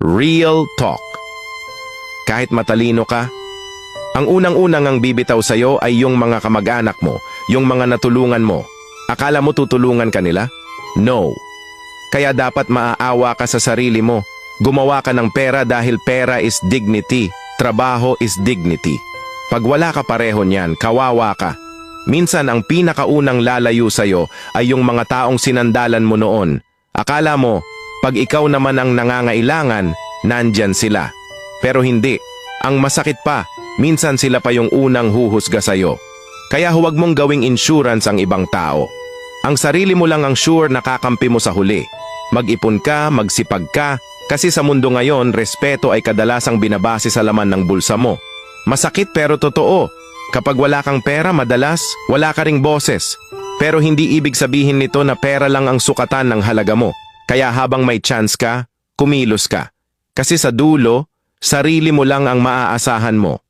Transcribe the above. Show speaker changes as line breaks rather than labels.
Real talk. Kahit matalino ka, ang unang-unang ang bibitaw sa'yo ay yung mga kamag-anak mo, yung mga natulungan mo. Akala mo tutulungan ka nila? No. Kaya dapat maaawa ka sa sarili mo. Gumawa ka ng pera dahil pera is dignity, trabaho is dignity. Pag wala ka pareho niyan, kawawa ka. Minsan ang pinakaunang lalayo sa'yo ay yung mga taong sinandalan mo noon. Akala mo, pag ikaw naman ang nangangailangan, nandyan sila. Pero hindi. Ang masakit pa, minsan sila pa yung unang huhusga sa'yo. Kaya huwag mong gawing insurance ang ibang tao. Ang sarili mo lang ang sure na kakampi mo sa huli. Mag-ipon ka, magsipag ka, kasi sa mundo ngayon, respeto ay kadalasang binabase sa laman ng bulsa mo. Masakit pero totoo. Kapag wala kang pera, madalas, wala ka ring boses. Pero hindi ibig sabihin nito na pera lang ang sukatan ng halaga mo. Kaya habang may chance ka, kumilos ka. Kasi sa dulo, sarili mo lang ang maaasahan mo.